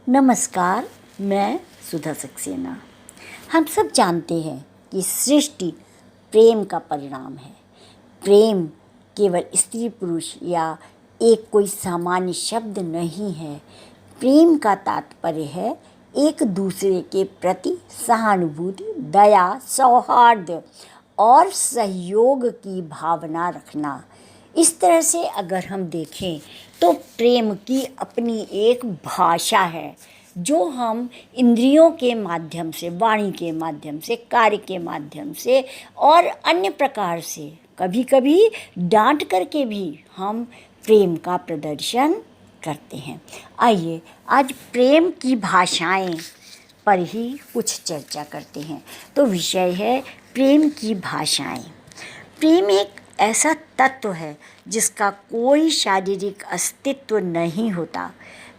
नमस्कार, मैं सुधा सक्सेना। हम सब जानते हैं कि सृष्टि प्रेम का परिणाम है। प्रेम केवल स्त्री पुरुष या एक कोई सामान्य शब्द नहीं है। प्रेम का तात्पर्य है एक दूसरे के प्रति सहानुभूति, दया, सौहार्द और सहयोग की भावना रखना। इस तरह से अगर हम देखें तो प्रेम की अपनी एक भाषा है जो हम इंद्रियों के माध्यम से, वाणी के माध्यम से, कार्य के माध्यम से और अन्य प्रकार से, कभी कभी डांट करके भी हम प्रेम का प्रदर्शन करते हैं। आइए आज प्रेम की भाषाएं पर ही कुछ चर्चा करते हैं। तो विषय है प्रेम की भाषाएं। प्रेम एक ऐसा तत्व है जिसका कोई शारीरिक अस्तित्व नहीं होता।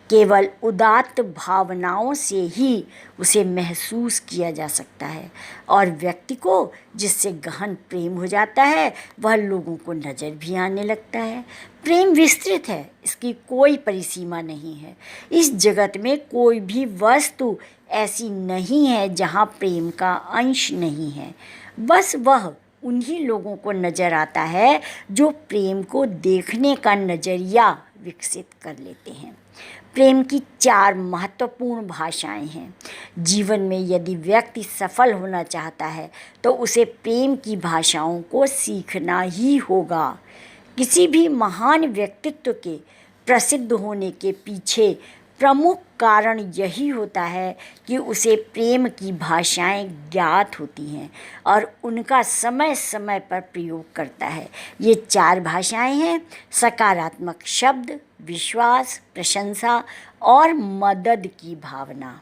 केवल उदात्त भावनाओं से ही उसे महसूस किया जा सकता है और व्यक्ति को जिससे गहन प्रेम हो जाता है वह लोगों को नज़र भी आने लगता है। प्रेम विस्तृत है, इसकी कोई परिसीमा नहीं है। इस जगत में कोई भी वस्तु ऐसी नहीं है जहाँ प्रेम का अंश नहीं है। बस वह उन्हीं लोगों को नज़र आता है जो प्रेम को देखने का नज़रिया विकसित कर लेते हैं। प्रेम की 4 महत्वपूर्ण भाषाएं हैं। जीवन में यदि व्यक्ति सफल होना चाहता है तो उसे प्रेम की भाषाओं को सीखना ही होगा। किसी भी महान व्यक्तित्व के प्रसिद्ध होने के पीछे प्रमुख कारण यही होता है कि उसे प्रेम की भाषाएं ज्ञात होती हैं और उनका समय समय पर प्रयोग करता है। ये 4 भाषाएं हैं: सकारात्मक शब्द, विश्वास, प्रशंसा और मदद की भावना।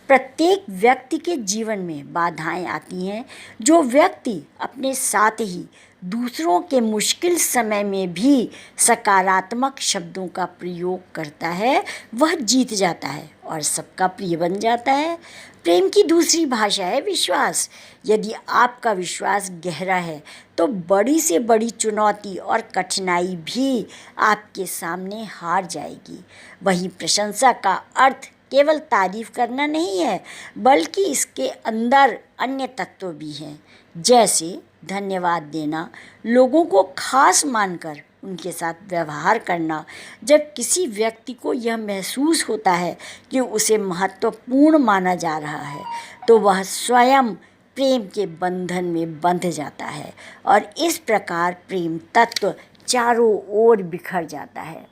प्रत्येक व्यक्ति के जीवन में बाधाएं आती हैं। जो व्यक्ति अपने साथ ही दूसरों के मुश्किल समय में भी सकारात्मक शब्दों का प्रयोग करता है वह जीत जाता है और सबका प्रिय बन जाता है। प्रेम की दूसरी भाषा है विश्वास। यदि आपका विश्वास गहरा है तो बड़ी से बड़ी चुनौती और कठिनाई भी आपके सामने हार जाएगी। वही प्रशंसा का अर्थ केवल तारीफ करना नहीं है बल्कि इसके अंदर अन्य तत्व भी हैं, जैसे धन्यवाद देना, लोगों को खास मानकर उनके साथ व्यवहार करना। जब किसी व्यक्ति को यह महसूस होता है कि उसे महत्वपूर्ण माना जा रहा है तो वह स्वयं प्रेम के बंधन में बंध जाता है और इस प्रकार प्रेम तत्व चारों ओर बिखर जाता है।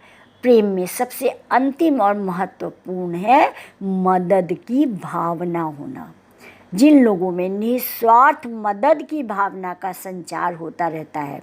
प्रेम में सबसे अंतिम और महत्वपूर्ण है मदद की भावना होना। जिन लोगों में निस्वार्थ मदद की भावना का संचार होता रहता है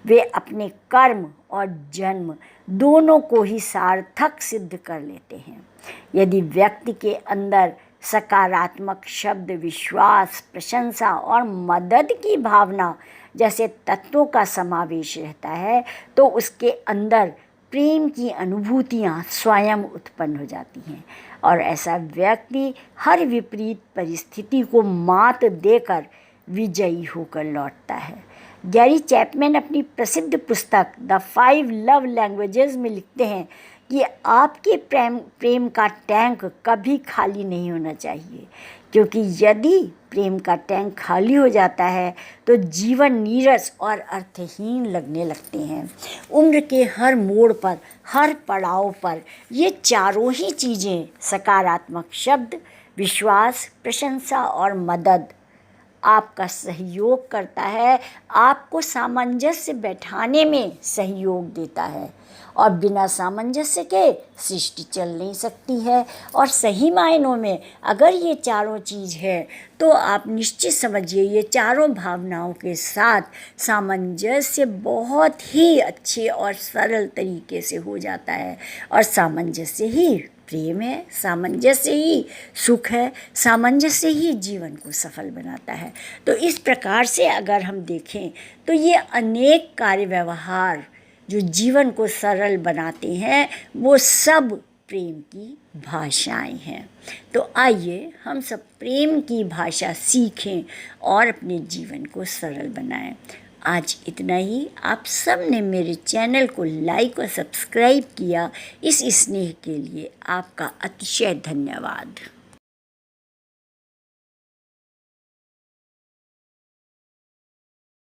वे अपने कर्म और जन्म दोनों को ही सार्थक सिद्ध कर लेते हैं। यदि व्यक्ति के अंदर सकारात्मक शब्द, विश्वास, प्रशंसा और मदद की भावना जैसे तत्वों का समावेश रहता है तो उसके अंदर प्रेम की अनुभूतियाँ स्वयं उत्पन्न हो जाती हैं और ऐसा व्यक्ति हर विपरीत परिस्थिति को मात देकर विजयी होकर लौटता है। गैरी चैपमैन अपनी प्रसिद्ध पुस्तक द 5 लव लैंग्वेजेस में लिखते हैं कि आपके प्रेम का टैंक कभी खाली नहीं होना चाहिए, क्योंकि यदि प्रेम का टैंक खाली हो जाता है तो जीवन नीरस और अर्थहीन लगने लगते हैं। उम्र के हर मोड़ पर, हर पड़ाव पर ये चारों ही चीज़ें, सकारात्मक शब्द, विश्वास, प्रशंसा और मदद, आपका सहयोग करता है, आपको सामंजस्य बैठाने में सहयोग देता है और बिना सामंजस्य के सृष्टि चल नहीं सकती है। और सही मायनों में अगर ये चारों चीज़ है तो आप निश्चित समझिए ये चारों भावनाओं के साथ सामंजस्य बहुत ही अच्छे और सरल तरीके से हो जाता है और सामंजस्य ही प्रेम है, सामंजस्य ही सुख है, सामंजस्य ही जीवन को सफल बनाता है। तो इस प्रकार से अगर हम देखें तो ये अनेक कार्य व्यवहार जो जीवन को सरल बनाते हैं वो सब प्रेम की भाषाएं हैं। तो आइए हम सब प्रेम की भाषा सीखें और अपने जीवन को सरल बनाएं। आज इतना ही। आप सब ने मेरे चैनल को लाइक और सब्सक्राइब किया, इस स्नेह के लिए आपका अतिशय धन्यवाद।